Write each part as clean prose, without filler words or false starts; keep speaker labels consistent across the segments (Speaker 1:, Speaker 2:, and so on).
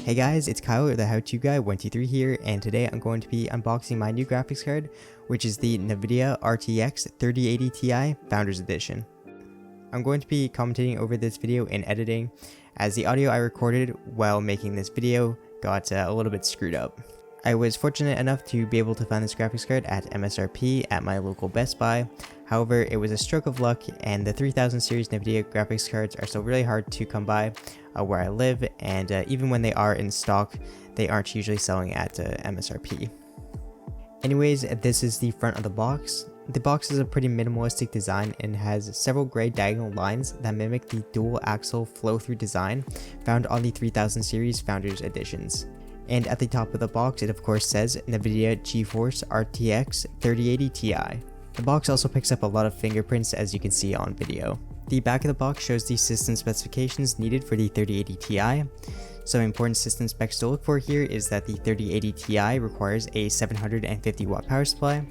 Speaker 1: Hey guys, it's Kyle, the how-to guy 123 here, and today I'm going to be unboxing my new graphics card, which is the NVIDIA RTX 3080 Ti Founders Edition. I'm going to be commentating over this video and editing, as the audio I recorded while making this video got a little bit screwed up. I was fortunate enough to be able to find this graphics card at MSRP at my local Best Buy. However, it was a stroke of luck, and the 3000 series NVIDIA graphics cards are still really hard to come by where I live, and even when they are in stock, they aren't usually selling at MSRP. Anyways, this is the front of the box. The box is a pretty minimalistic design and has several gray diagonal lines that mimic the dual axle flow-through design found on the 3000 series Founders Editions. And at the top of the box, it of course says NVIDIA Geforce RTX 3080 Ti. The box also picks up a lot of fingerprints, as you can see on video. The back of the box shows the system specifications needed for the 3080 Ti. Some important system specs to look for here is that the 3080 Ti requires a 750 watt power supply,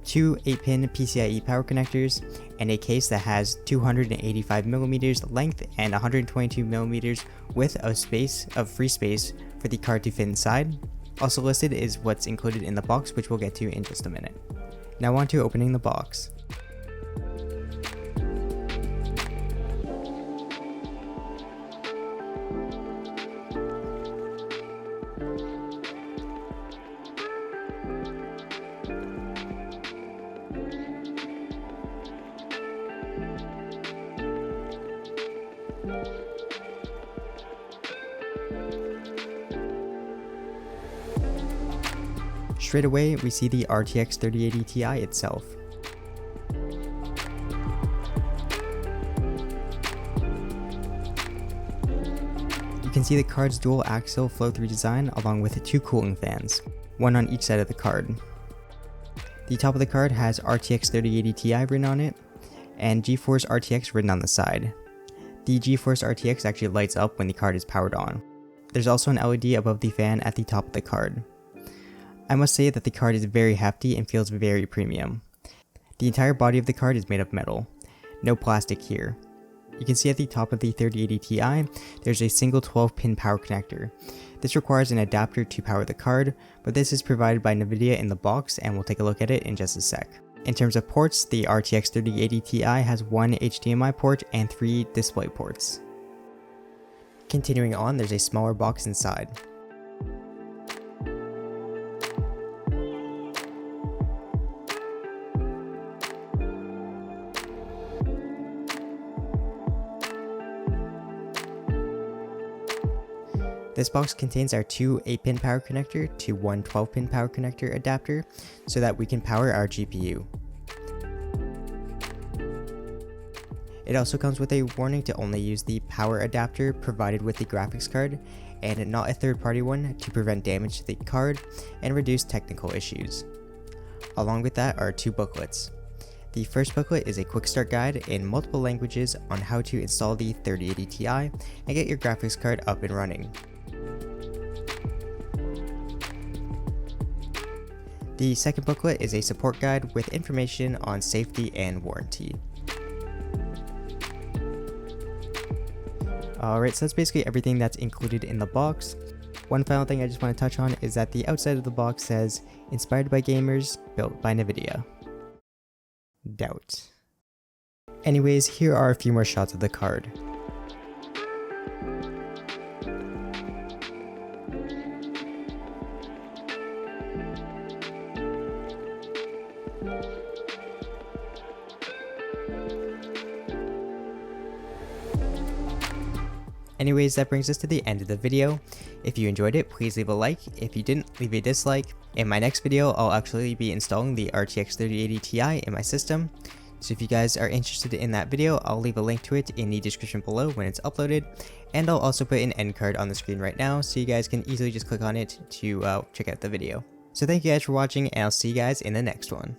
Speaker 1: two 8-pin PCIe power connectors, and a case that has 285mm length and 122mm width of free space for the card to fit inside. Also listed is what's included in the box, which we'll get to in just a minute. Now on to opening the box. Straight away, we see the RTX 3080 Ti itself. You can see the card's dual axle flow-through design along with two cooling fans, one on each side of the card. The top of the card has RTX 3080 Ti written on it, and Geforce RTX written on the side. The Geforce RTX actually lights up when the card is powered on. There's also an LED above the fan at the top of the card. I must say that the card is very hefty and feels very premium. The entire body of the card is made of metal, no plastic here. You can see at the top of the 3080 Ti, there's a single 12-pin power connector. This requires an adapter to power the card, but this is provided by NVIDIA in the box, and we'll take a look at it in just a sec. In terms of ports, the RTX 3080 Ti has one HDMI port and 3 display ports. Continuing on, there's a smaller box inside. This box contains our two 8-pin power connector to one 12-pin power connector adapter so that we can power our GPU. It also comes with a warning to only use the power adapter provided with the graphics card and not a third-party one to prevent damage to the card and reduce technical issues. Along with that are two booklets. The first booklet is a quick start guide in multiple languages on how to install the 3080 Ti and get your graphics card up and running. The second booklet is a support guide with information on safety and warranty. Alright, so that's basically everything that's included in the box. One final thing I just want to touch on is that the outside of the box says, "Inspired by gamers, built by NVIDIA." Doubt. Anyways, here are a few more shots of the card. Anyways, that brings us to the end of the video. If you enjoyed it, please leave a like. If you didn't, leave a dislike. In my next video, I'll actually be installing the RTX 3080 Ti in my system. So if you guys are interested in that video, I'll leave a link to it in the description below when it's uploaded. And I'll also put an end card on the screen right now, so you guys can easily just click on it to check out the video. So thank you guys for watching, and I'll see you guys in the next one.